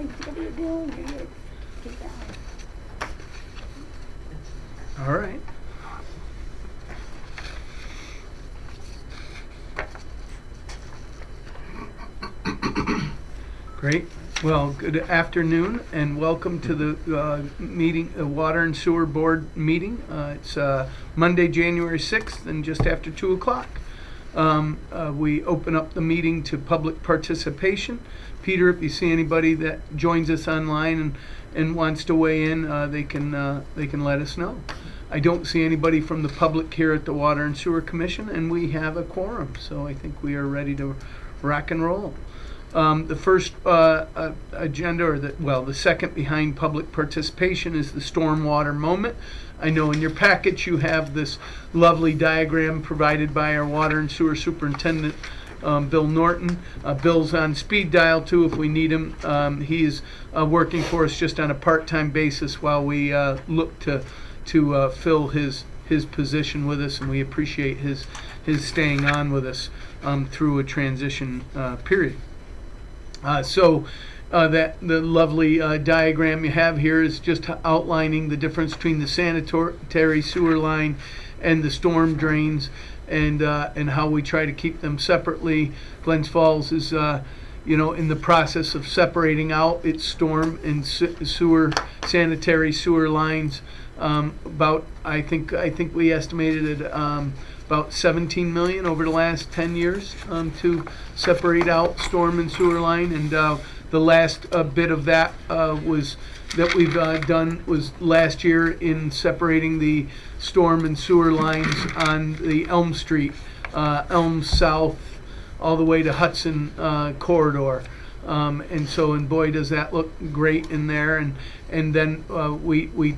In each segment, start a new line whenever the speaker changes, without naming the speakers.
what are you doing? Get down.
All right. Great. Well, good afternoon and welcome to the meeting, Water and Sewer Board meeting. It's Monday, January 6th and just after 2 o'clock. We open up the meeting to public participation. Peter, if you see anybody that joins us online and wants to weigh in, they can let us know. I don't see anybody from the public here at the Water and Sewer Commission, and we have a quorum, so I think we are ready to rock and roll. The first agenda, or the second behind public participation, is the stormwater moment. I know in your package you have this lovely diagram provided by our Water and Sewer Superintendent, Bill Norton. Bill's on speed dial too if we need him. He is working for us just on a part-time basis while we look to fill his position with us, and we appreciate his staying on with us through a transition period. That the lovely diagram you have here is just outlining the difference between the sanitary sewer line and the storm drains, and how we try to keep them separately. Glens Falls is in the process of separating out its storm and sanitary sewer lines. I think we estimated it about 17 million over the last 10 years to separate out storm and sewer line, and the last bit of that we've done was last year in separating the storm and sewer lines on the Elm Street, Elm South, all the way to Hudson corridor. And boy, does that look great in there. And then we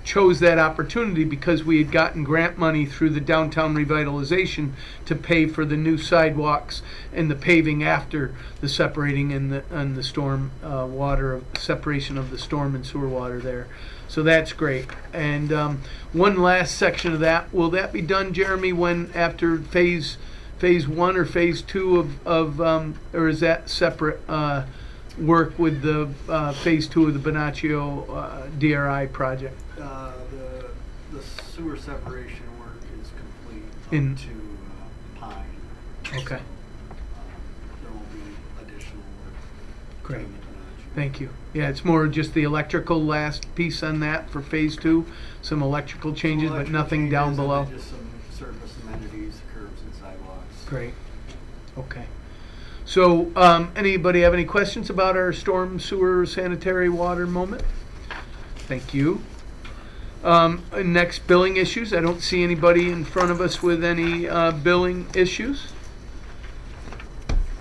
chose that opportunity because we had gotten grant money through the downtown revitalization to pay for the new sidewalks and the paving after the separating and the storm water, separation of the storm and sewer water there. So that's great. And one last section of that, will that be done, Jeremy, when after phase 1 or phase 2 of or is that separate work with the phase 2 of the Bonaccio DRI project?
The sewer separation work is complete
In-
up to Pine.
Okay.
So, there will be additional work.
Great.
done with Bonaccio.
Thank you. Yeah, it's more just the electrical last piece on that for phase 2, some electrical changes,
Some
but
electrical
nothing down
changes and
below.
then just some surface amenities, curbs and sidewalks.
Great. Okay. So, anybody have any questions about our storm sewer sanitary water moment? Thank you. Next, billing issues. I don't see anybody in front of us with any billing issues.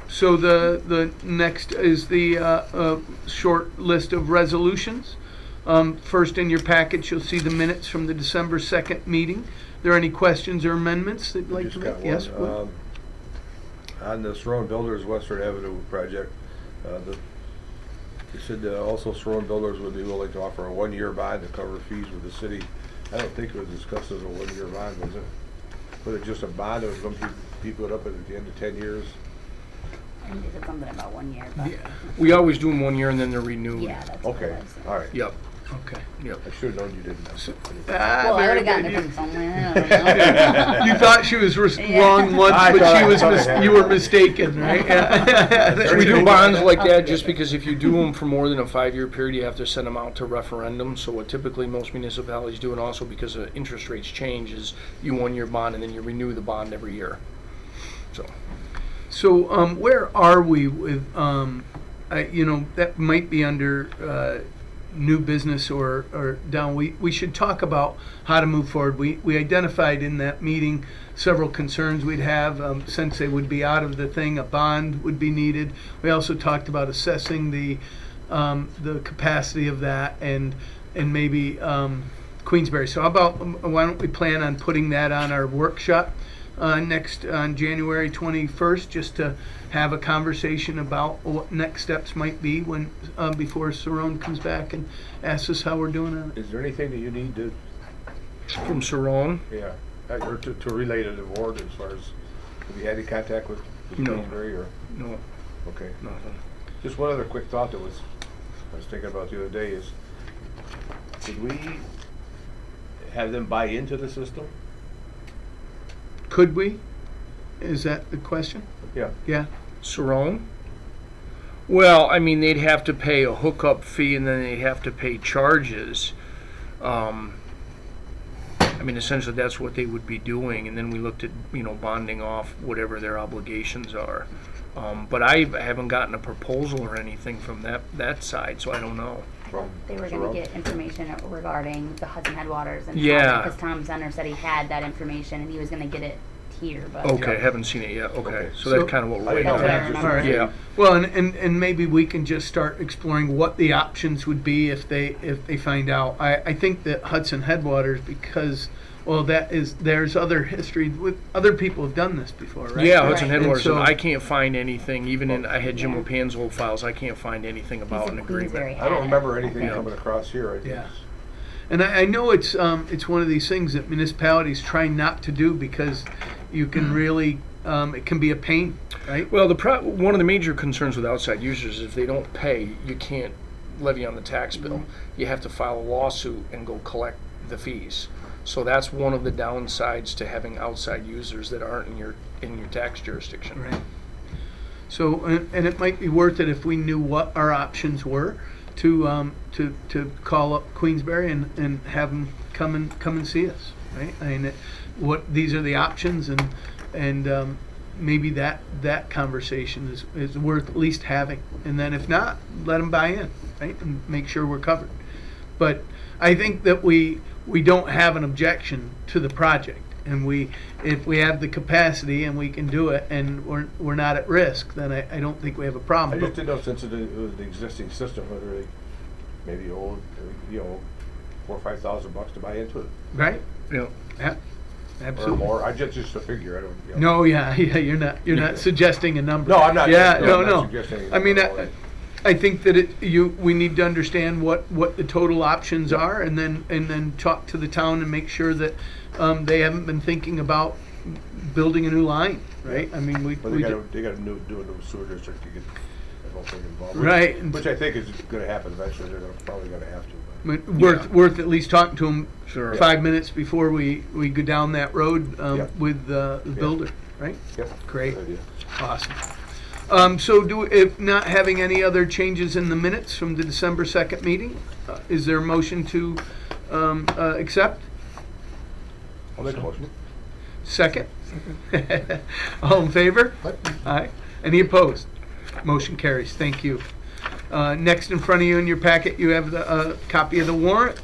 So the next is the short list of resolutions. First in your package, you'll see the minutes from the December 2nd meeting. Are there any questions or amendments that you'd like to make? Yes. Will?
On the Cerrone Builders Western Avenue project, you said also Cerrone Builders would be willing to offer a 1-year bond to cover fees with the city. I don't think it was discussed as a 1-year bond, was it? Was it just a bond that was going to be put up at the end of 10 years?
I think it's something about 1 year, but
Yeah.
We always do them 1 year and then they're renewed.
yeah, that's what it
Okay,
was.
all right.
Yep.
Okay.
Yep.
I should have known you didn't.
Well, I would have gotten it
You-
from somewhere. I don't know.
You thought she was
Yeah.
wrong once,
I
but
thought
she
I
was
thought I had
you
it
were
right.
mistaken, right?
We do bonds like that just because if you do them for more than a 5-year period, you have to send them out to referendum. So what typically most municipalities do, and also because interest rates change, is you 1-year bond and then you renew the bond every year.
So, where are we with, that might be under new business or down. We should talk about how to move forward. We identified in that meeting several concerns we'd have since they would be out of the thing. A bond would be needed. We also talked about assessing the capacity of that and maybe Queensberry. So how about why don't we plan on putting that on our workshop next on January 21st, just to have a conversation about what next steps might be when before Cerrone comes back and asks us how we're doing on it.
Is there anything that you need to,
From Cerrone?
yeah, or to relay to the board as far as, have you had any contact with
No.
Queensberry or?
No,
Okay.
nothing.
Just one other quick thought that was I was thinking about the other day is, could we have them buy into the system?
Could we? Is that the question?
Yeah.
Yeah.
Cerrone? Well, I mean, they'd have to pay a hookup fee and then they'd have to pay charges. I mean, essentially that's what they would be doing, and then we looked at, bonding off whatever their obligations are. But I haven't gotten a proposal or anything from that side, so I don't know.
They were going to get information regarding the Hudson Headwaters and
Yeah.
because Tom Zenner said he had that information and he was going to get it here, but
Okay, haven't seen it yet. Okay, so
So-
that's kind of what we're
I
waiting
didn't know
on.
that.
All right.
Yeah.
Well, and maybe we can just start exploring what the options would be if they find out. I think that Hudson Headwaters, because there's other history with other people have done this before, right?
Yeah, Hudson
Right.
Headwaters.
And so-
I can't find anything. Even in I had Jim
Yeah.
Lepan's old files. I can't find anything about
in
an agreement.
Queensbury.
I don't remember anything
Okay.
coming across here. I think
Yeah. And I know it's one of these things that municipalities try not to do because you can really it can be a pain, right?
Well, one of the major concerns with outside users is if they don't pay, you can't levy on the tax bill. You have to file a lawsuit and go collect the fees. So that's one of the downsides to having outside users that aren't in your tax jurisdiction.
Right. So and it might be worth it if we knew what our options were to call up Queensbury and have them come and see us, right? I mean, these are the options and maybe that conversation is worth at least having, and then if not, let them buy in, right, and make sure we're covered. But I think that we don't have an objection to the project, and if we have the capacity and we can do it and we're not at risk, then I don't think we have a
I
problem.
just didn't know since it was the existing system, whether they maybe owe, $4,000 or $5,000 to buy into it.
Right?
Yeah.
Yeah.
Or
Absolutely.
more. I just a figure. I don't.
No, yeah, you're not suggesting a number.
No, I'm not.
Yeah,
I'm
no,
not
no.
suggesting
I mean,
anything.
I think that we need to understand what the total options are, and then talk to the town and make sure that they haven't been thinking about building a new line, right? I mean,
But they got to do a new sewer district to get the whole thing involved.
Right.
Which I think is going to happen eventually. They're probably going to have to.
worth at least talking to them
Sure.
5 minutes before we go down that road
Yeah.
with the builder, right?
Yep.
Great.
Good idea.
Awesome. So if not having any other changes in the minutes from the December 2nd meeting, is there a motion to accept?
I'll make a motion.
Second? All in favor? Aye. Any opposed? Motion carries. Thank you. Next in front of you in your packet, you have the copy of the warrant.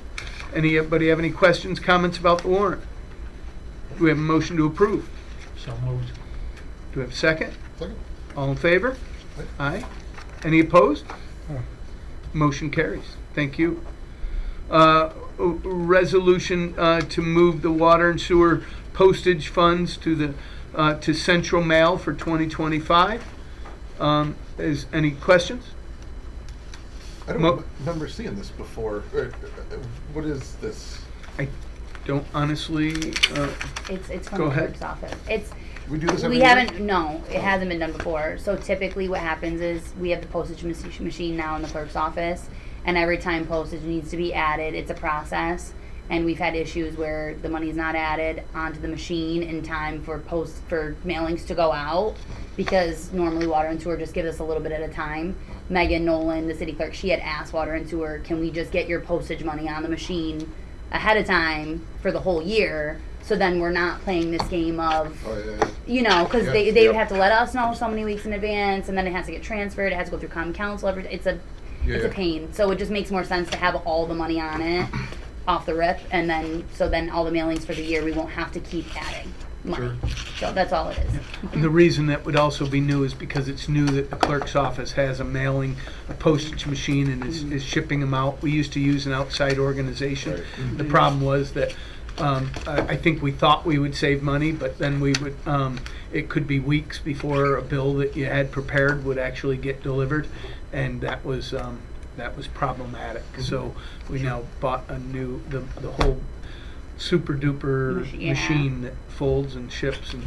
Anybody have any questions, comments about the warrant? Do we have a motion to approve?
So moved.
Do we have a second?
Second.
All in favor? Aye. Any opposed? Motion carries. Thank you. Resolution to move the water and sewer postage funds to Central Mail for 2025. Is any questions?
I don't
Mo-
remember seeing this before. What is this?
I don't honestly.
It's from
Go
the
ahead.
clerk's office.
We do this every
We
year?
haven't, no, it hasn't been done before. So typically what happens is we have the postage machine now in the clerk's office, and every time postage needs to be added, it's a process. And we've had issues where the money's not added onto the machine in time for mailings to go out, because normally water and sewer just give us a little bit at a time. Megan Nolan, the city clerk, she had asked water and sewer, can we just get your postage money on the machine ahead of time for the whole year? So then we're not playing this game of,
Oh,
because
Yeah.
they would have to let us know so many weeks in advance, and then it has to get transferred. It has to go through common council. It's a
Yeah.
pain. So it just makes more sense to have all the money on it off the rip, and then all the mailings for the year we won't have to keep adding money. So that's all it is.
And the reason that would also be new is because it's new that the clerk's office has a postage machine and is shipping them out. We used to use an outside organization.
Right.
The problem was that I think we thought we would save money, but then it could be weeks before a bill that you had prepared would actually get delivered, and that was problematic. So we now bought the whole super duper
Yeah.
machine that folds and ships and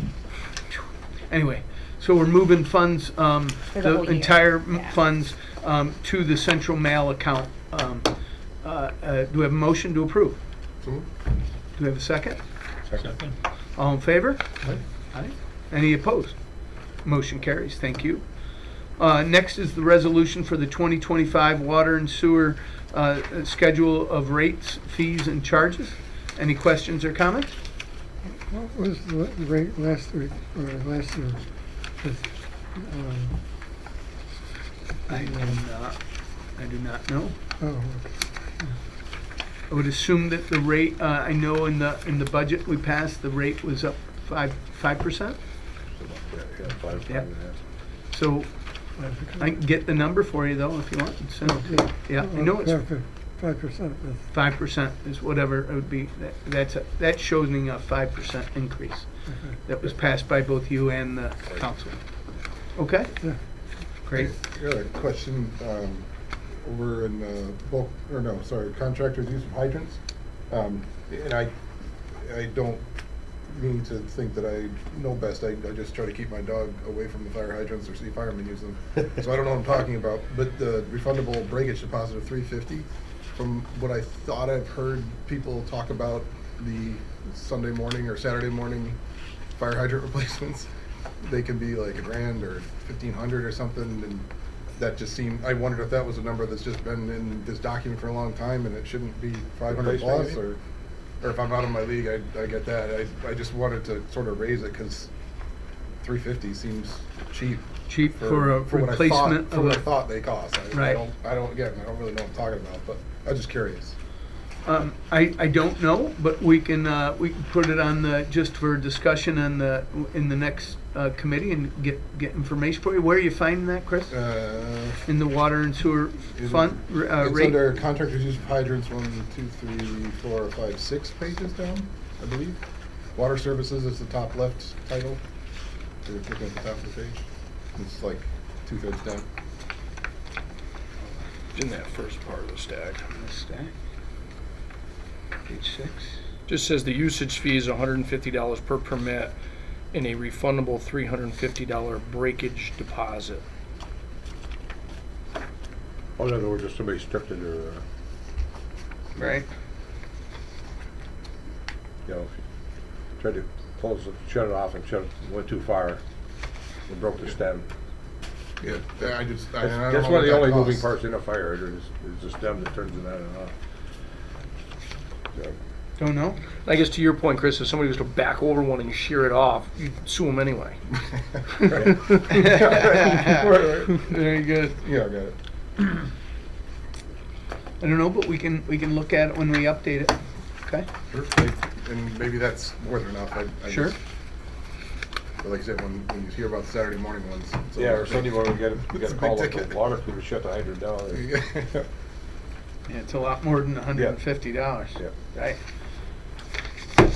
anyway. So we're moving funds,
the
the
whole year.
entire
Yeah.
funds to the central mail account. Do we have a motion to approve?
So moved.
Do we have a second?
Second.
All in favor?
Aye.
Aye. Any opposed? Motion carries. Thank you. Next is the resolution for the 2025 water and sewer schedule of rates, fees, and charges. Any questions or comments?
What was the rate last week, or last year?
I do not know.
Oh, okay.
I would assume that the rate, I know in the budget we passed, the rate was up 5%.
Yeah, 5,
Yep.
5.5.
So I can get the number for you though, if you want, and send it to you. Yeah, I know it's
5%.
5% is whatever it would be. That's showing a 5% increase.
Okay.
That was passed by both you and the council. Okay?
Yeah.
Great.
I got a question, over in, contractors use of hydrants. And I don't mean to think that I know best. I just try to keep my dog away from the fire hydrants or see firemen use them. So I don't know what I'm talking about, but the refundable breakage deposit of $350, from what I thought I've heard people talk about the Sunday morning or Saturday morning fire hydrant replacements, they can be like $1,000 or $1,500 or something, and that just seemed, I wondered if that was a number that's just been in this document for a long time and it shouldn't be 500 plus, or if I'm out of my league, I get that. I just wanted to sort of raise it because $350 seems cheap.
Cheap for a
what
replacement
for what I thought they cost.
Right.
I don't really know what I'm talking about, but I was just curious.
I don't know, but we can put it on the, just for discussion in the next committee and get information for you. Where are you finding that, Chris? In the water and sewer fund
It's
rate?
under contractors use of hydrants, 1, 2, 3, 4, 5, 6 pages down, I believe. Water services is the top left title. You're looking at the top of the page. It's like 2/3 down.
In that first part of the stack.
Stack. Page 6.
Just says the usage fee is $150 per permit and a refundable $350 breakage deposit.
Oh, in other words, if somebody stripped it or,
Right.
you know, if you tried to close it, shut it off and went too far and broke the stem.
Yeah, I don't
That's
know
one of
what
the
that
only moving
costs.
parts in a fire hydrant is the stem that turns it on and off. So,
Don't know.
I guess to your point, Chris, if somebody was to back over one and shear it off, you'd sue them anyway.
Right.
Very good.
Yeah, I got it.
I don't know, but we can look at it when we update it. Okay.
Sure. And maybe that's more than enough. I
Sure.
just- But like I said, when you hear about the Saturday morning ones. it's a
yeah, or
big-
Sunday morning, we
it's
got
a
a
big
call with
ticket.
the water crew to shut the hydrant down.
Yeah, it's a lot more than $150.
Yeah.
Right.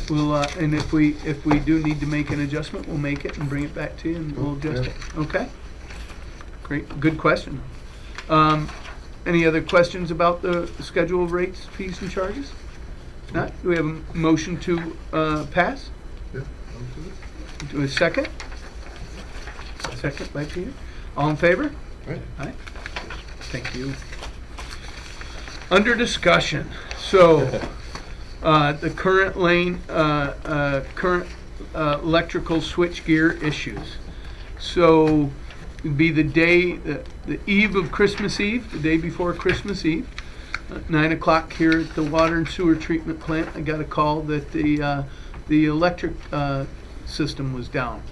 We'll and if we do need to make an adjustment, we'll make it and bring it back to you, and we'll adjust it. Okay. Great. Good question. Any other questions about the schedule of rates, fees, and charges? Not. Do we have a motion to pass?
Yeah.
Do a second? Second by Peter. All in favor?
Right.
Aye. Thank you. Under discussion, so the current electrical switchgear issues. So it'd be the day, the eve of Christmas Eve, the day before Christmas Eve, 9 o'clock here at the water and sewer treatment plant. I got a call that the electric system was down.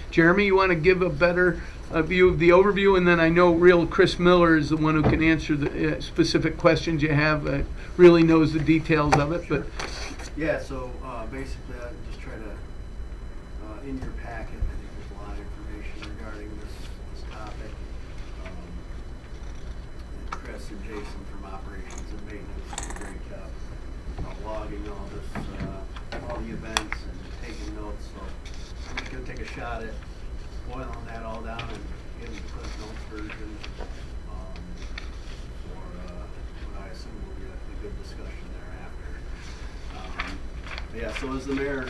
Jeremy, you want to give a better view of the overview, and then I know real Chris Miller is the one who can answer the specific questions you have, really knows the details of it, but
Yeah, so basically I just try to, in your packet, I think there's a lot of information regarding this topic. And Chris and Jason from operations and maintenance did a great job logging all this, all the events and taking notes. So I'm just gonna take a shot at boiling that all down and getting the Cliff Notes version. For what I assume will be a good discussion thereafter. Yeah, so as the mayor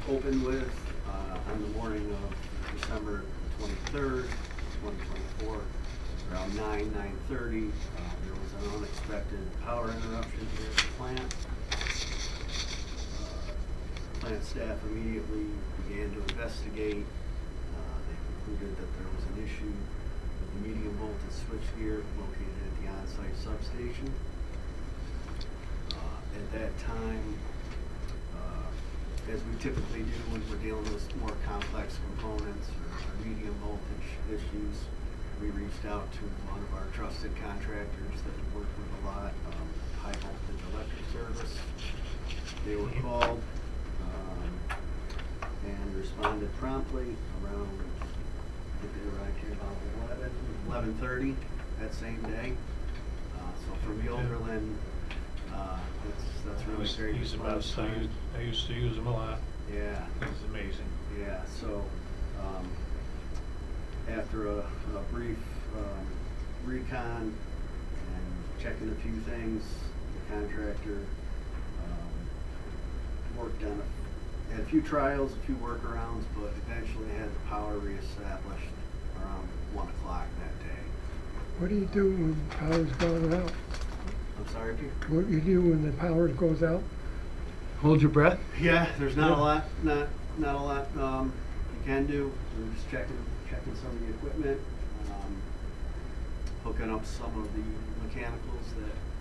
opened with on the morning of December 23rd, 2025, before. Around 9:30, there was an unexpected power interruption here at the plant. Plant staff immediately began to investigate. They concluded that there was an issue with the medium voltage switchgear located at the on-site substation. At that time, as we typically do when we're dealing with more complex components or medium voltage issues, we reached out to one of our trusted contractors that we work with a lot, High Voltage Electric Service. They were called and responded promptly around, I think they arrived here about 11:30 that same day. So from Yelderland, that's really great.
I used to use them a lot.
Yeah.
It's amazing.
Yeah, so, after a brief, recon and checking a few things, the contractor, worked on had a few trials, a few workarounds, but eventually had the power reestablished around 1 o'clock that day.
What do you do when power's going out?
I'm sorry, Peter?
What do you do when the power goes out?
Hold your breath.
Yeah, there's not a lot, not a lot, you can do. We're just checking some of the equipment, hooking up some of the mechanicals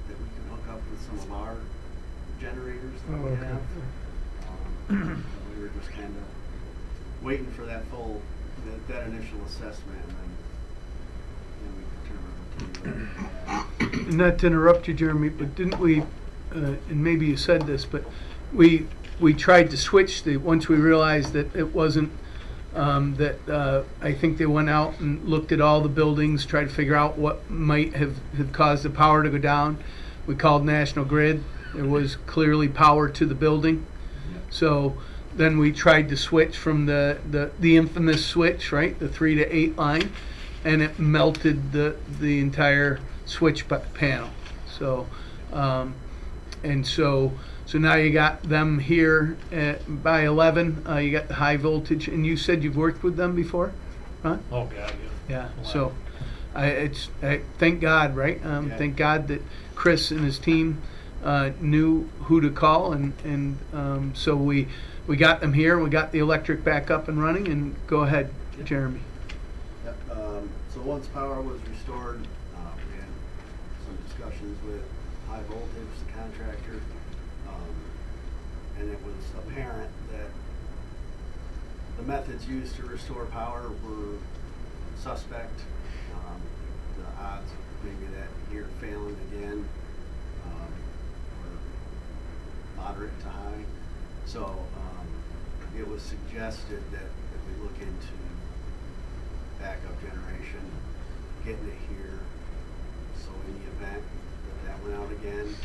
that we can hook up with some of our generators that
Oh,
we
okay.
have. We were just kind of waiting for that that initial assessment, and then we could turn over to
Not to interrupt you, Jeremy, but didn't we, and maybe you said this, but we tried to switch once we realized that it wasn't, I think they went out and looked at all the buildings, tried to figure out what might have caused the power to go down. We called National Grid. There was clearly power to the building. So then we tried to switch from the infamous switch, right, the 3 to 8 line, and it melted the entire switch panel. So, so now you got them here by 11. You got the high voltage, and you said you've worked with them before, huh?
Oh, God, yeah.
Yeah.
A lot.
So, thank God, right?
Yeah.
Thank God that Chris and his team knew who to call, and so we got them here. We got the electric back up and running. And go ahead,
Yep.
Jeremy.
Yep, so once power was restored, we had some discussions with High Voltage, the contractor, and it was apparent that the methods used to restore power were suspect. The odds of maybe that here failing again were moderate to high. So it was suggested that we look into backup generation, getting it here, so in the event that went out again and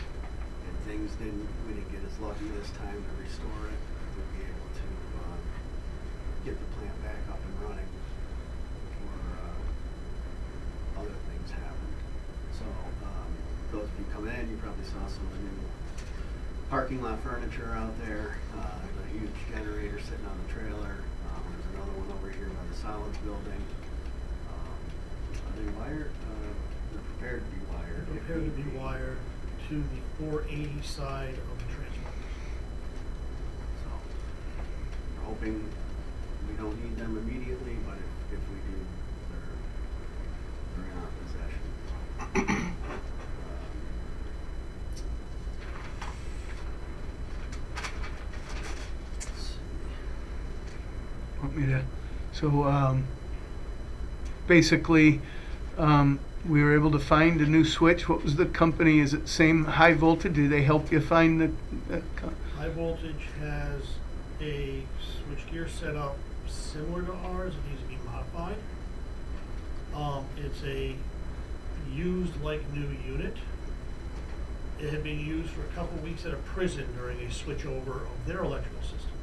we didn't get as lucky this time to restore it, we'd be able to get the plant back up and running before other things happened. So those of you come in, you probably saw some of the new parking lot furniture out there. There's a huge generator sitting on the trailer. There's another one over here by the solids building. Are they wired? They're prepared to be wired. if
Prepared to
need
be wired to the 480 side of the transformer.
So we're hoping we don't need them immediately, but if we do, they're in our possession. Let's see.
Want me to? So basically, we were able to find a new switch. What was the company? Is it same High Voltage? Did they help you find the
High Voltage has a switchgear set up similar to ours. It needs to be modified. It's a used like new unit. It had been used for a couple weeks at a prison during a switchover of their electrical system.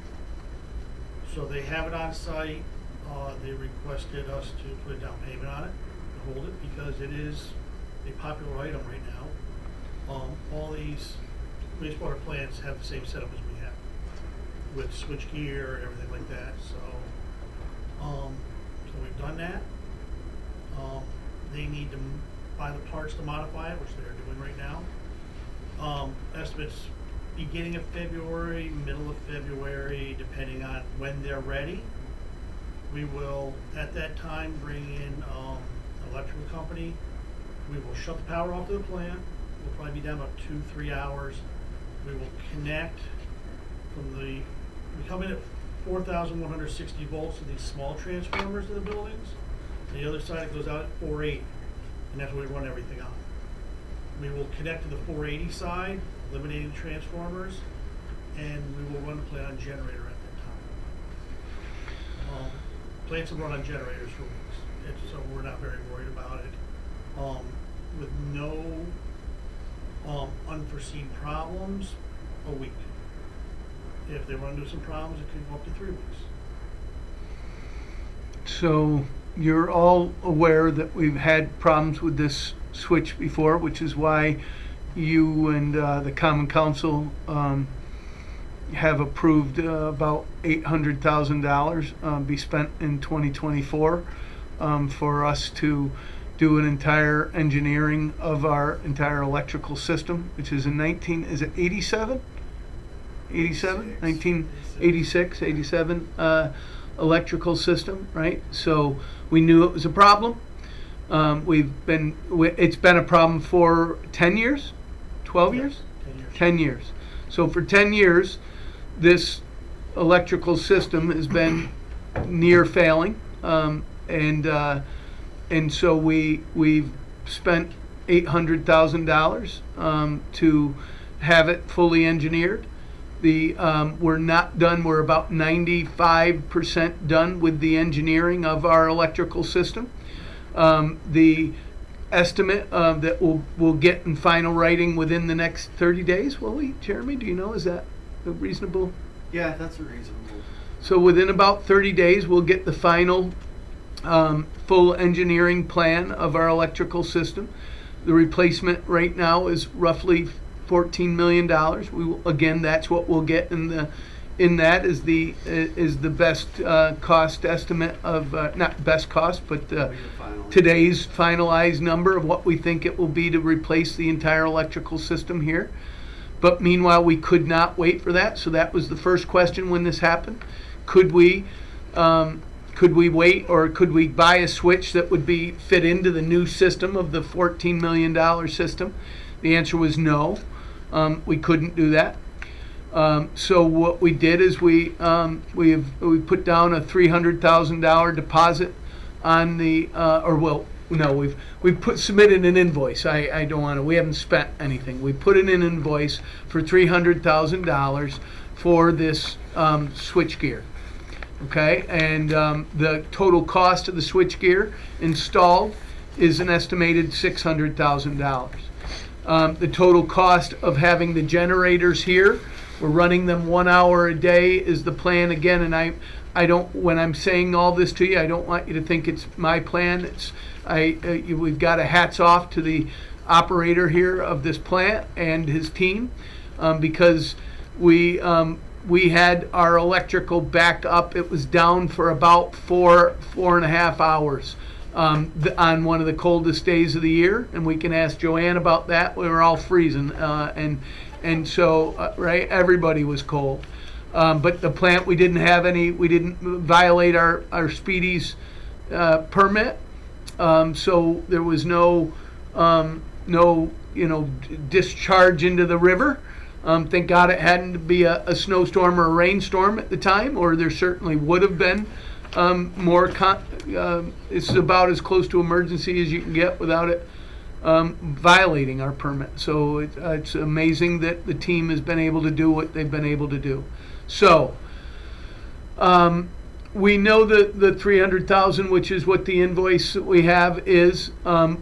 So they have it on site. They requested us to put a down payment on it, to hold it, because it is a popular item right now. All these wastewater plants have the same setup as we have, with switchgear and everything like that. So we've done that. they need to buy the parts to modify it, which they're doing right now. Estimates beginning of February, middle of February, depending on when they're ready. We will, at that time, bring in an electrical company. We will shut the power off to the plant. We'll probably be down about 2-3 hours. We will connect we come in at 4,160 volts to these small transformers in the buildings. The other side, it goes out at 480, and that's where we run everything on. We will connect to the 480 side, eliminating transformers, and we will run the plant on generator at that time. Plants have run on generators for weeks, so we're not very worried about it. With no unforeseen problems, a week. If they run into some problems, it could go up to 3 weeks.
So you're all aware that we've had problems with this switch before, which is why you and the Common Council have approved about $800,000 be spent in 2024 for us to do an entire engineering of our entire electrical system, which is in 87? 1986, 87 electrical system, right? So we knew it was a problem. It's been a problem for 10 years, 12 years?
10 years.
10 years. So for 10 years, this electrical system has been near failing, and so we've spent $800,000 to have it fully engineered. We're not done. We're about 95% done with the engineering of our electrical system. The estimate that we'll get in final writing within the next 30 days, will we, Jeremy? Do you know? Is that a reasonable?
Yeah, that's a reasonable.
So within about 30 days, we'll get the final full engineering plan of our electrical system. The replacement right now is roughly $14 million. Again, that's what we'll get in that is the best cost estimate of not best cost, but today's finalized number of what we think it will be to replace the entire electrical system here. But meanwhile, we could not wait for that. So that was the first question when this happened. Could we wait, or could we buy a switch that would be fit into the new system of the $14 million system? The answer was no. We couldn't do that. So what we did is we put down a $300,000 deposit on the we've submitted an invoice. I don't want to. We haven't spent anything. We put in an invoice for $300,000 for this switchgear. Okay, and the total cost of the switchgear installed is an estimated $600,000. The total cost of having the generators here, we're running them 1 hour a day is the plan again. And I don't, when I'm saying all this to you, I don't want you to think it's my plan. We've got a hats off to the operator here of this plant and his team, because we had our electrical back up. It was down for about 4.5 hours on one of the coldest days of the year, and we can ask Joanne about that. We were all freezing, and so right, everybody was cold. But the plant, we didn't violate our Speedy's permit, so there was no discharge into the river. Thank God it hadn't to be a snowstorm or a rainstorm at the time, or there certainly would have been it's about as close to emergency as you can get without it violating our permit. So it's amazing that the team has been able to do what they've been able to do. So we know that the $300,000, which is what the invoice that we have is,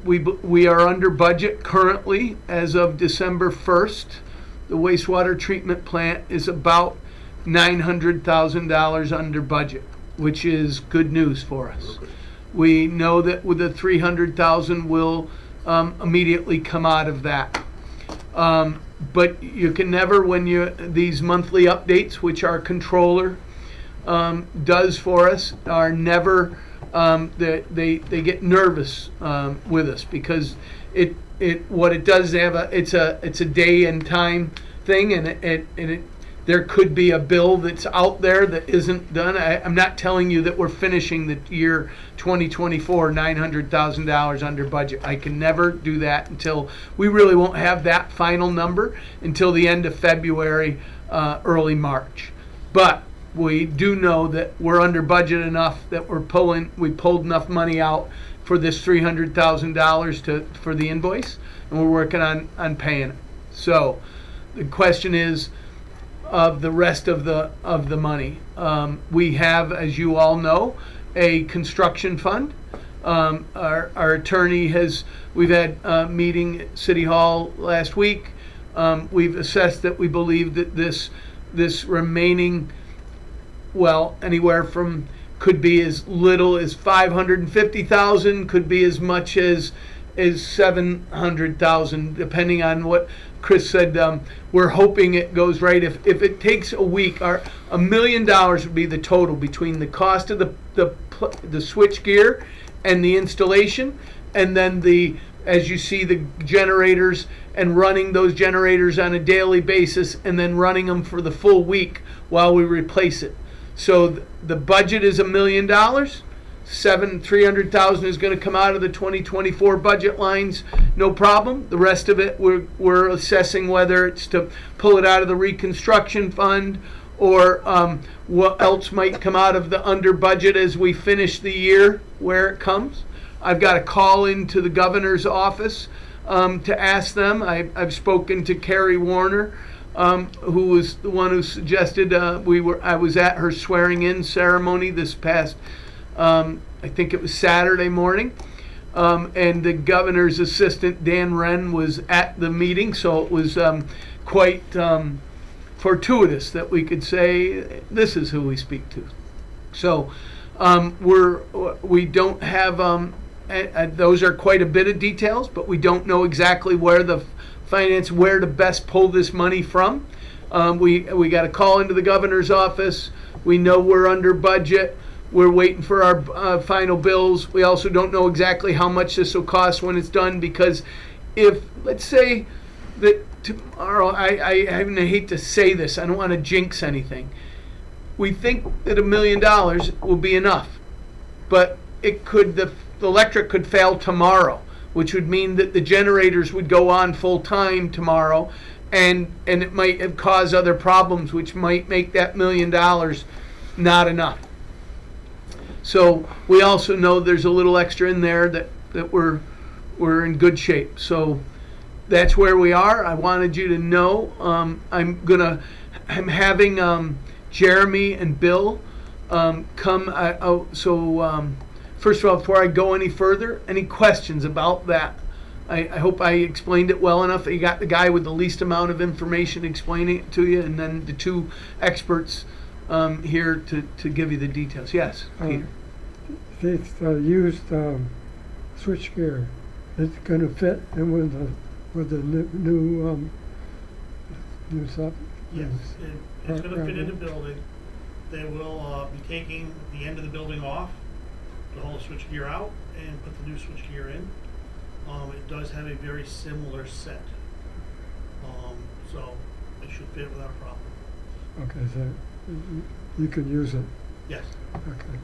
we are under budget currently as of December 1st. The wastewater treatment plant is about $900,000 under budget, which is good news for us.
Okay.
We know that with the $300,000 will immediately come out of that. But you can never, these monthly updates, which our controller does for us, are never they get nervous with us because what it does, it's a day and time thing, and it there could be a bill that's out there that isn't done. I'm not telling you that we're finishing the year 2024 $900,000 under budget. I can never do that until we really won't have that final number until the end of February, early March. But we do know that we're under budget enough that we pulled enough money out for this $300,000 for the invoice, and we're working on paying it. So the question is, of the rest of the money, we have, as you all know, a construction fund. Our attorney we've had a meeting at City Hall last week. We've assessed that we believe that this remaining, well, anywhere from, could be as little as 550,000, could be as much as 700,000, depending on what Chris said. We're hoping it goes right. If it takes a week, $1 million would be the total between the cost of the switch gear and the installation, and then as you see, the generators, and running those generators on a daily basis, and then running them for the full week while we replace it. So the budget is $1 million. $300,000 is going to come out of the 2024 budget lines, no problem. The rest of it, we're assessing whether it's to pull it out of the reconstruction fund, or what else might come out of the under budget as we finish the year, where it comes. I've got a call into the governor's office to ask them. I've spoken to Carrie Warner, who was the one who suggested I was at her swearing-in ceremony this past, I think it was Saturday morning, and the governor's assistant, Dan Wren, was at the meeting, so it was quite fortuitous that we could say, this is who we speak to. So we don't have, those are quite a bit of details, but we don't know exactly where to best pull this money from. We got a call into the governor's office. We know we're under budget. We're waiting for our final bills. We also don't know exactly how much this will cost when it's done, because if, let's say that tomorrow, I hate to say this, I don't want to jinx anything. We think that $1 million will be enough, but the electric could fail tomorrow, which would mean that the generators would go on full time tomorrow, and it might cause other problems, which might make that $1 million not enough. So we also know there's a little extra in there that we're in good shape. So that's where we are. I wanted you to know. I'm having Jeremy and Bill come. First of all, before I go any further, any questions about that? I hope I explained it well enough that you got the guy with the least amount of information explaining it to you, and then the two experts here to give you the details. Yes, Peter.
It's used switchgear. It's going to fit in with the new stuff.
Yes, it's going to fit in the building. They will be taking the end of the building off to haul the switchgear out and put the new switchgear in. It does have a very similar set, so it should fit without a problem.
Okay, so you can use it.
Yes.
Okay.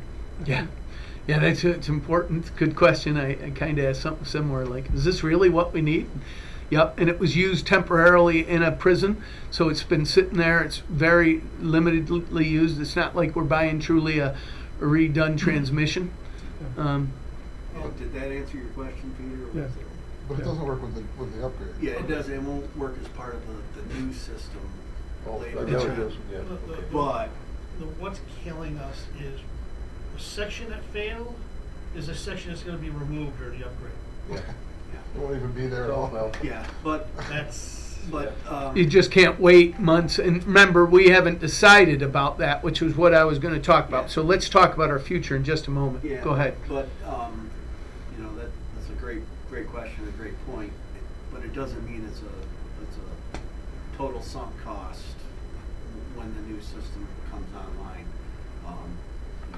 Yeah, it's important. Good question. I kind of asked something similar, like, is this really what we need? Yep, and it was used temporarily in a prison, so it's been sitting there. It's very limitedly used. It's not like we're buying truly a redone transmission.
Did that answer your question, Peter?
Yes.
But it doesn't work with the upgrade.
Yeah, it does. It won't work as part of the new system later.
I know it does, yeah.
But
What's killing us is the section that failed is a section that's going to be removed during the upgrade.
Yeah. It won't even be there at all.
Well,
yeah, but
You just can't wait months. And remember, we haven't decided about that, which was what I was going to talk about.
Yeah.
So let's talk about our future in just a moment.
yeah,
Go ahead.
But that's a great question, a great point. But it doesn't mean it's a total sunk cost when the new system comes online.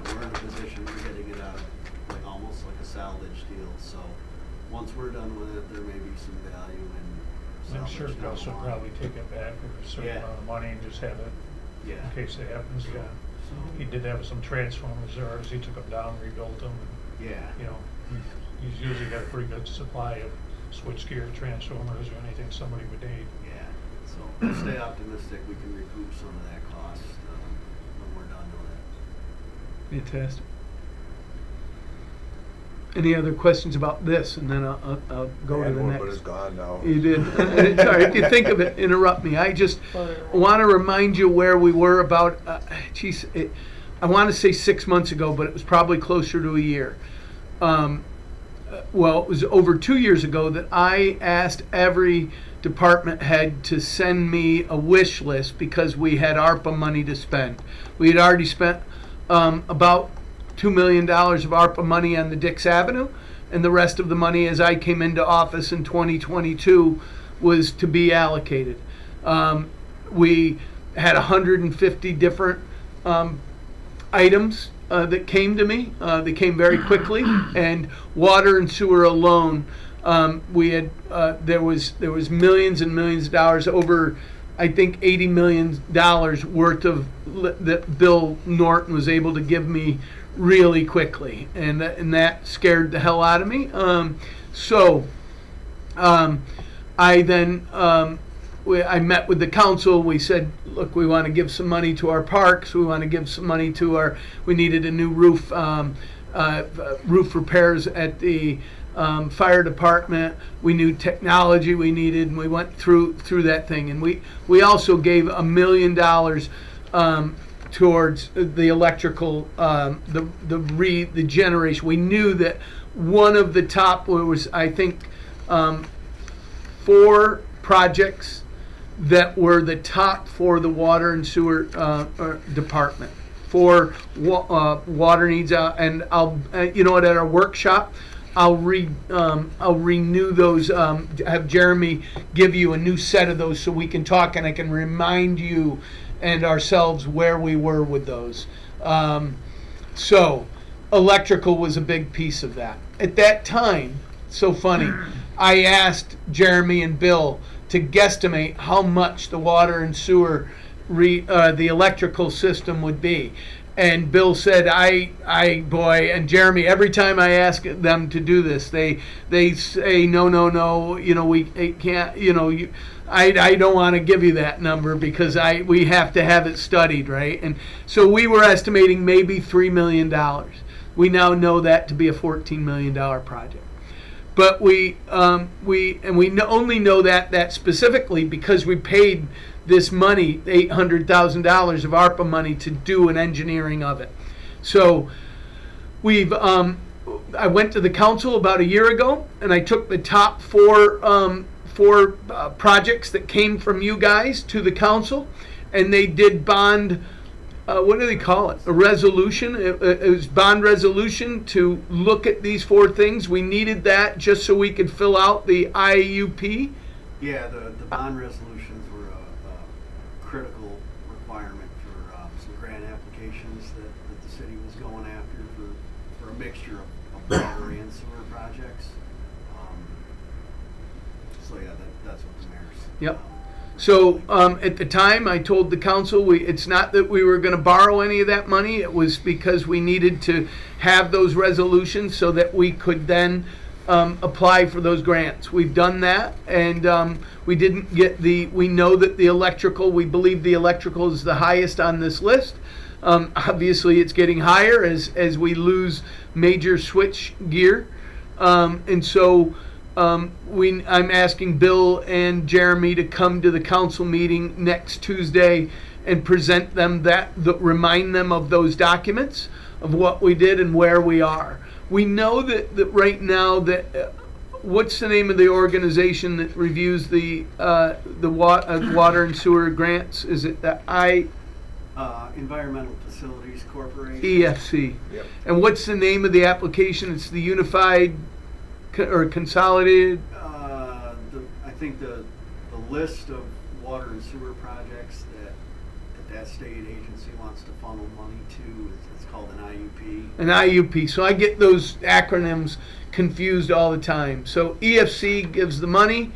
We're in a position, we're getting it out of like almost like a salvage deal, so once we're done with it, there may be some value in
I'm
salvage
sure
down
Gus
the
would
line.
probably take it back for a certain
Yeah.
amount of money and just have it
Yeah.
in case it happens again.
So,
He did have some transformers there, he took them down, rebuilt them,
yeah.
you know, he's usually got a pretty good supply of switchgear, transformers, or anything somebody would need.
Yeah, so we'll stay optimistic we can recoup some of that cost when we're done with it.
Fantastic. Any other questions about this? And then I'll go
I
to
had
the
one,
next.
but it's gone now.
You did. Sorry, if you think of it, interrupt me. I just want to remind you where we were about, I want to say 6 months ago, but it was probably closer to a year. Well, it was over 2 years ago that I asked every department head to send me a wish list because we had ARPA money to spend. We had already spent about $2 million of ARPA money on the Dix Avenue, and the rest of the money as I came into office in 2022 was to be allocated. We had 150 different items that came to me. They came very quickly, and water and sewer alone, we had there was millions and millions of dollars, over I think $80 million worth of that Bill Norton was able to give me really quickly, and that scared the hell out of me. I then I met with the council. We said, look, we want to give some money to our parks. We want to give some money to we needed a new roof, roof repairs at the fire department. We knew technology we needed, and we went through that thing. And we also gave $1 million towards the electrical, the generation. We knew that one of the top was, I think, 4 projects that were the top for the water and sewer department for water needs. And I'll, you know what, at our workshop, I'll renew those. Have Jeremy give you a new set of those so we can talk, and I can remind you and ourselves where we were with those. So electrical was a big piece of that. At that time, so funny, I asked Jeremy and Bill to guesstimate how much the water and sewer, the electrical system would be. And Bill said, boy, and Jeremy, every time I ask them to do this, they say, no, you know, we can't, you know, I don't want to give you that number because we have to have it studied, right? And so we were estimating maybe $3 million. We now know that to be a $14 million project. But we only know that specifically because we paid this money, $800,000 of ARPA money, to do an engineering of it. So I went to the council about a year ago, and I took the top four projects that came from you guys to the council, and they did bond. What do they call it? A resolution. It was bond resolution to look at these 4 things. We needed that just so we could fill out the IUP.
Yeah, the bond resolutions were a critical requirement for some grant applications that the city was going after for a mixture of water and sewer projects. So yeah, that's what the mayor's.
Yep. So at the time, I told the council, it's not that we were going to borrow any of that money. It was because we needed to have those resolutions so that we could then apply for those grants. We've done that, and we didn't get we know that we believe the electrical is the highest on this list. Obviously, it's getting higher as we lose major switch gear. And so I'm asking Bill and Jeremy to come to the council meeting next Tuesday and present them remind them of those documents of what we did and where we are. We know that right now what's the name of the organization that reviews the water and sewer grants? Is it the
Environmental Facilities Corporation.
EFC?
Yep.
And what's the name of the application? It's the Unified or Consolidated.
I think the list of water and sewer projects that that state agency wants to funnel money to. It's called an IUP.
An IUP. So I get those acronyms confused all the time. So EFC gives the money.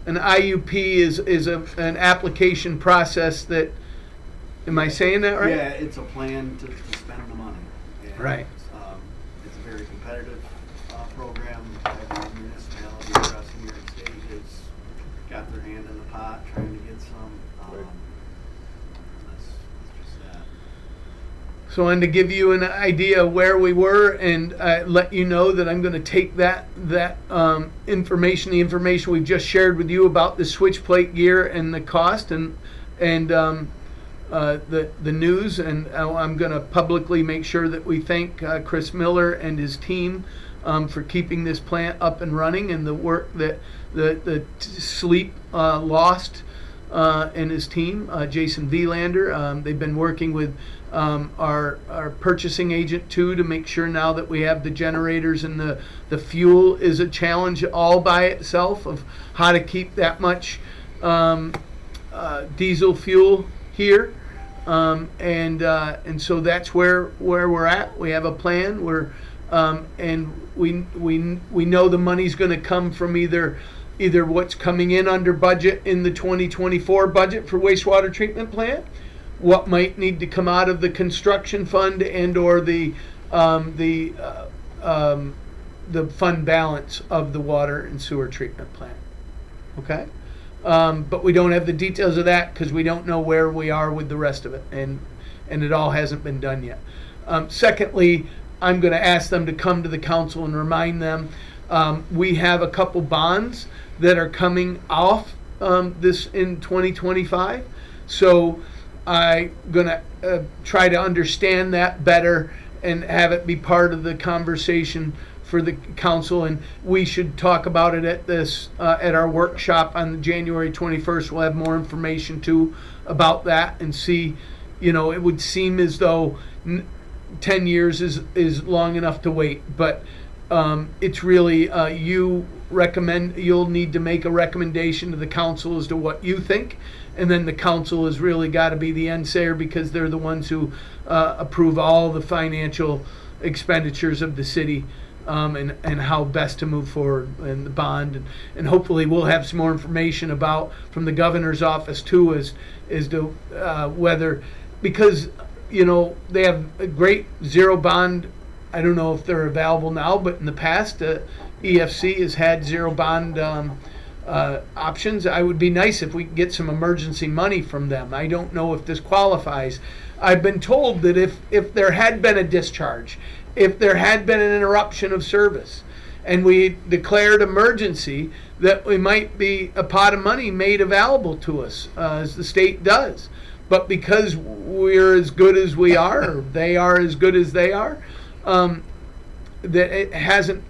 An IUP is an application process that. Am I saying that right?
Yeah, it's a plan to spend the money. And,
Right.
It's a very competitive program. Every municipality across New York State has got their hand in the pot trying to get some.
Right.
That's just that.
So I wanted to give you an idea of where we were and let you know that I'm going to take that information, the information we've just shared with you about the switch plate gear and the cost and the news, and I'm going to publicly make sure that we thank Chris Miller and his team for keeping this plant up and running, and the work that the Sleep lost and his team, Jason Vielander. They've been working with our purchasing agent too to make sure now that we have the generators, and the fuel is a challenge all by itself of how to keep that much diesel fuel here. And so that's where we're at. We have a plan. And we know the money's going to come from either what's coming in under budget in the 2024 budget for wastewater treatment plant, what might need to come out of the construction fund and or the fund balance of the water and sewer treatment plant. Okay. But we don't have the details of that because we don't know where we are with the rest of it, and it all hasn't been done yet. Secondly, I'm going to ask them to come to the council and remind them we have a couple bonds that are coming off this in 2025. So I'm going to try to understand that better and have it be part of the conversation for the council, and we should talk about it at our workshop on January 21st. We'll have more information too about that and see. It would seem as though 10 years is long enough to wait, but it's really you'll need to make a recommendation to the council as to what you think, and then the council has really got to be the end sayer because they're the ones who approve all the financial expenditures of the city. And how best to move forward in the bond, and hopefully we'll have some more information from the governor's office too as to whether, because they have a great zero bond. I don't know if they're available now, but in the past EFC has had zero bond options. I would be nice if we could get some emergency money from them. I don't know if this qualifies. I've been told that if there had been a discharge, if there had been an interruption of service, and we declared emergency, that we might be a pot of money made available to us, as the state does. But because we're as good as we are, or they are as good as they are, that it hasn't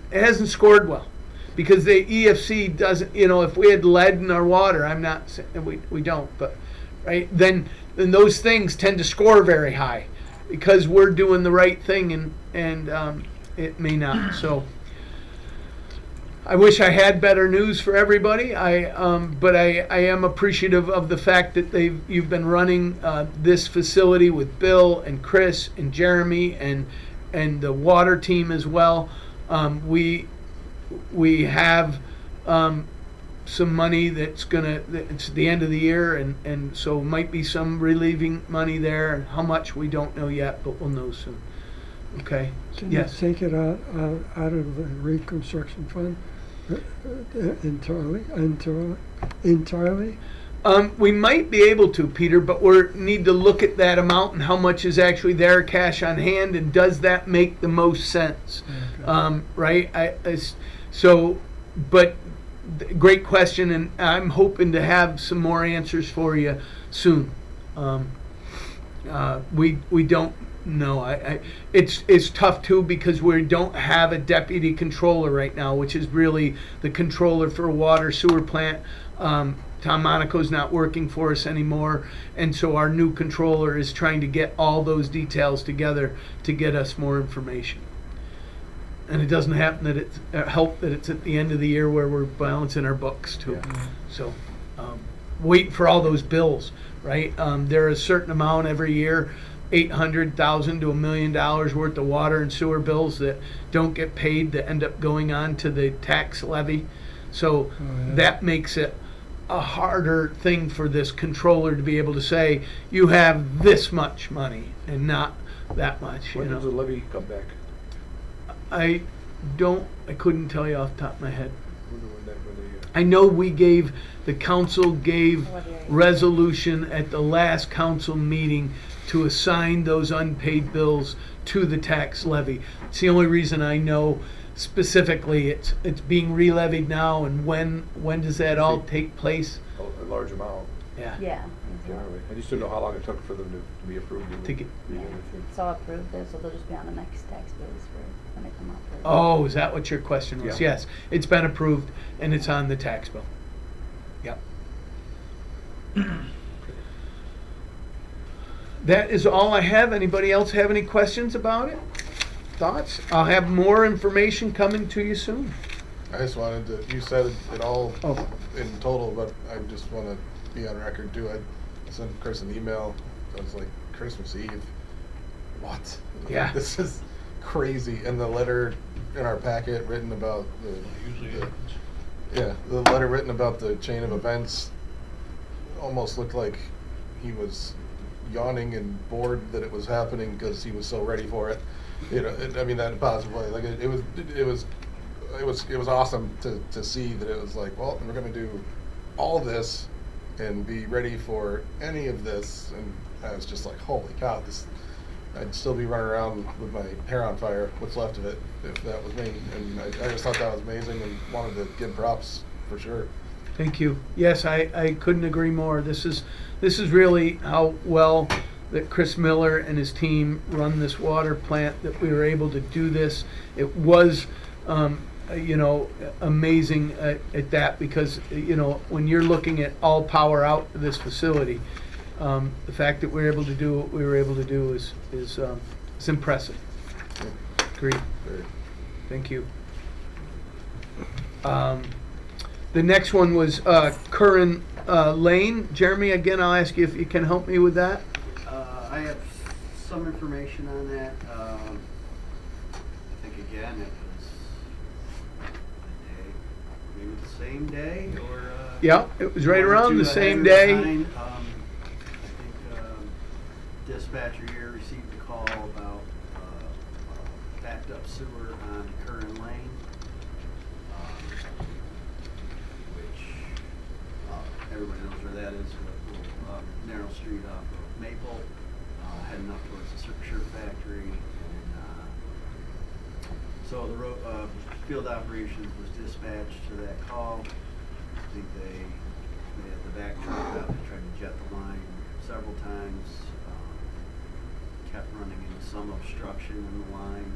scored well. Because the EFC doesn't, if we had lead in our water, I'm not saying we don't, but right then those things tend to score very high because we're doing the right thing, and it may not. So I wish I had better news for everybody. But I am appreciative of the fact that you've been running this facility with Bill and Chris and Jeremy and the water team as well. We have some money it's the end of the year, and so might be some relieving money there. And how much we don't know yet, but we'll know soon. Okay.
Can
Yes.
you take it out of the reconstruction fund entirely?
We might be able to, Peter, but we need to look at that amount and how much is actually there, cash on hand, and does that make the most sense?
Okay.
Right? But great question, and I'm hoping to have some more answers for you soon. We don't know. It's tough too because we don't have a deputy controller right now, which is really the controller for a water sewer plant. Tom Monaco's not working for us anymore, and so our new controller is trying to get all those details together to get us more information. And it doesn't happen that it's help that it's at the end of the year where we're balancing our books too.
Yeah.
So waiting for all those bills, right? There are a certain amount every year, $800,000 to $1 million worth of water and sewer bills that don't get paid that end up going on to the tax levy. So that makes it a harder thing for this controller to be able to say, you have this much money and not that much.
When does the levy come back?
I couldn't tell you off the top of my head.
When they,
I know the council gave resolution at the last council meeting to assign those unpaid bills to the tax levy. It's the only reason I know specifically it's being re-levied now, and when does that all take place?
A large amount,
Yeah.
Yeah.
generally. I just didn't know how long it took for them to be approved.
To get-
Yeah, it's all approved, so they'll just be on the next tax bills for when they come up.
Oh, is that what your question was?
Yeah.
Yes, it's been approved and it's on the tax bill. Yep. That is all I have. Anybody else have any questions about it? Thoughts? I'll have more information coming to you soon.
I just wanted to, you said it all
Oh.
in total, but I just want to be on record too. I sent Chris an email. I was like, Christmas Eve? What?
Yeah.
This is crazy. And the letter in our packet written about
Usually
the
happens.
yeah, the letter written about the chain of events almost looked like he was yawning and bored that it was happening because he was so ready for it. You know, I mean that in a positive way. Like it was awesome to see that it was like, well, we're gonna do all this and be ready for any of this. And I was just like, holy cow, this. I'd still be running around with my hair on fire, what's left of it, if that was me. And I just thought that was amazing and wanted to give props for sure.
Thank you. Yes, I couldn't agree more. This is really how well that Chris Miller and his team run this water plant, that we were able to do this. It was, amazing at that, because, when you're looking at all power out of this facility, the fact that we're able to do what we were able to do is impressive. Great.
Very.
Thank you. The next one was Curran Lane. Jeremy, again, I'll ask you if you can help me with that.
I have some information on that. I think again it was the day, maybe the same day or.
Yeah, it was right
one or
around
two
the
ahead
same
of
day.
time. I think dispatcher here received a call about backed up sewer on Curran Lane, which everybody knows where that is, a little narrow street off of Maple, heading up towards the Shirt Factory. And so the field operations was dispatched to that call. I think they had the back truck up, tried to jet the line several times, kept running into some obstruction in the line.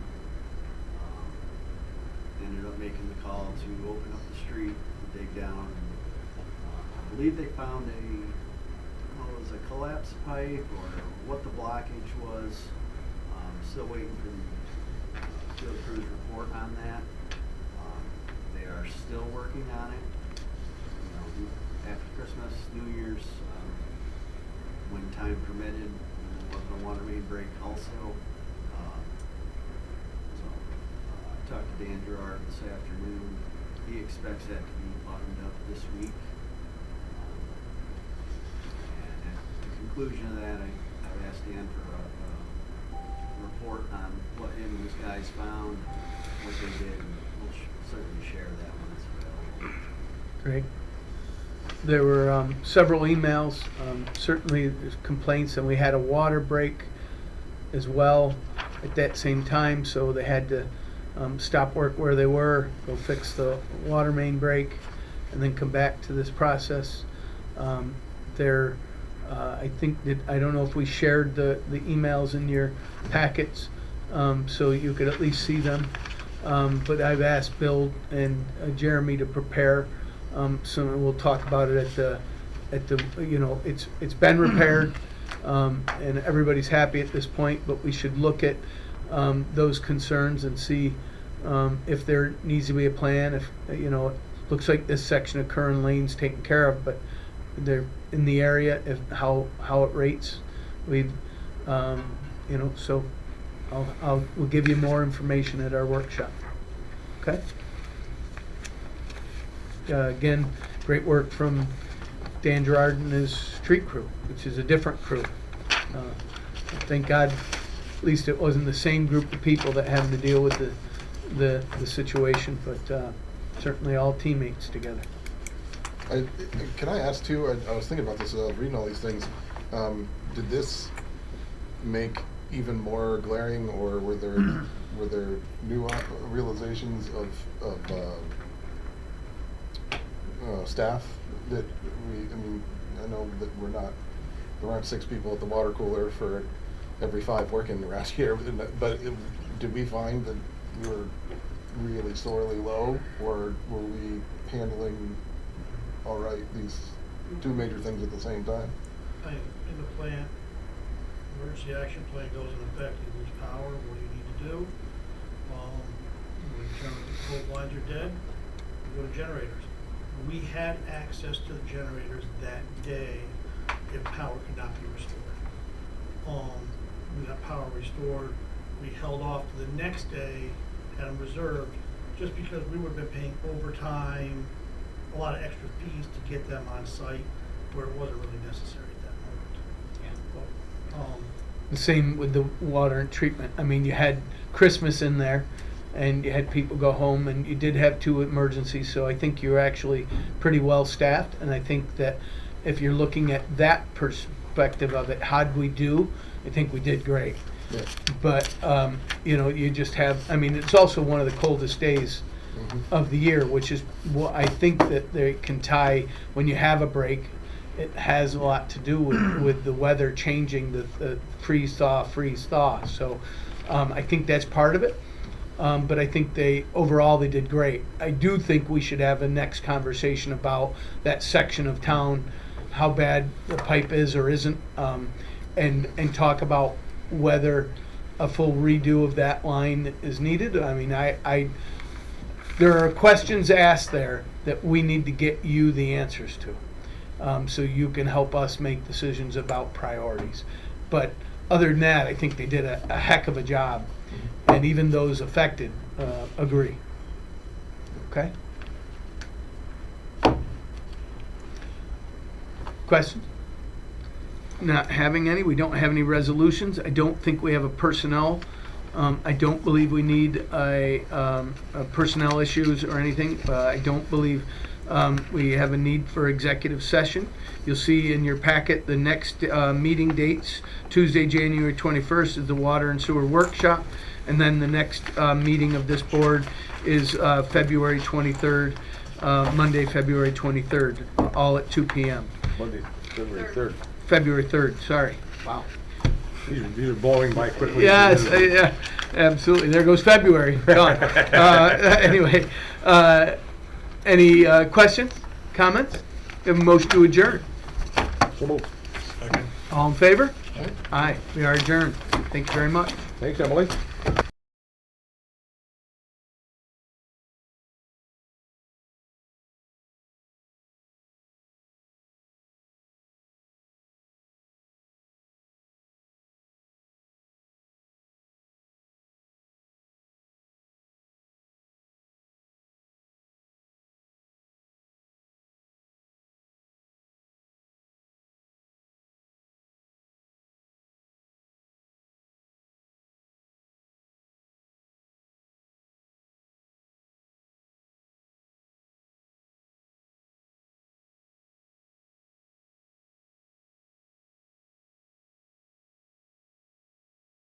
Ended up making the call to open up the street, dig down. I believe they found it was a collapsed pipe or what the blockage was. Still waiting for the field crew's report on that. They are still working on it. After Christmas, New Year's, when time permitted, there wasn't a water main break also. I talked to Dan Gerard this afternoon. He expects that to be buttoned up this week. And at the conclusion of that, I've asked Dan for a report on what him and his guys found, what they did, and we'll certainly share that when it's available.
Great. There were several emails. Certainly there's complaints, and we had a water break as well at that same time, so they had to stop work where they were, go fix the water main break, and then come back to this process. I think that, I don't know if we shared the emails in your packets, so you could at least see them. But I've asked Bill and Jeremy to prepare, so we'll talk about it at the it's been repaired, and everybody's happy at this point, but we should look at those concerns and see if there needs to be a plan. If it looks like this section of Curran Lane's taken care of, but they're in the area, if, how it rates. We've, so we'll give you more information at our workshop. Okay? Again, great work from Dan Gerard and his street crew, which is a different crew. Thank God, at least it wasn't the same group of people that had to deal with the situation, but certainly all teammates together.
Can I ask too, I was thinking about this, reading all these things, did this make even more glaring, or were there new realizations of staff that I know that there aren't 6 people at the water cooler for every 5 working around here, but did we find that we were really sorely low, or were we handling all right these 2 major things at the same time?
In the plant, emergency action plan goes in effect, you lose power, what do you need to do? When coal lines are dead, you go to generators. We had access to the generators that day if power could not be restored. We got power restored, we held off to the next day, had them reserved, just because we would have been paying overtime, a lot of extra fees to get them on site where it wasn't really necessary at that moment.
The same with the water and treatment. I mean, you had Christmas in there, and you had people go home, and you did have 2 emergencies, so I think you're actually pretty well staffed, and I think that if you're looking at that perspective of it, how'd we do? I think we did great.
Yeah.
But, you just have, it's also one of the coldest days of the year, which is what I think that they can tie, when you have a break, it has a lot to do with the weather changing, the freeze-thaw. So I think that's part of it. But I think overall they did great. I do think we should have a next conversation about that section of town, how bad the pipe is or isn't, and talk about whether a full redo of that line is needed. There are questions asked there that we need to get you the answers to, so you can help us make decisions about priorities. But other than that, I think they did a heck of a job, and even those affected agree. Okay? Questions? Not having any. We don't have any resolutions. I don't think we have a personnel. I don't believe we need a personnel issues or anything. I don't believe we have a need for executive session. You'll see in your packet the next meeting dates. Tuesday, January 21st is the Water and Sewer Workshop. And then the next meeting of this board is February 23rd, Monday, February 23rd, all at 2 p.m.
Monday, February 3rd.
February 3rd, sorry. Wow.
These are blowing by quickly.
Yes, yeah, absolutely. There goes February. Gone. Anyway, any questions, comments? We have a motion to adjourn.
So moved.
Second.
All in favor? Aye. We are adjourned. Thank you very much.
Thanks, Emily.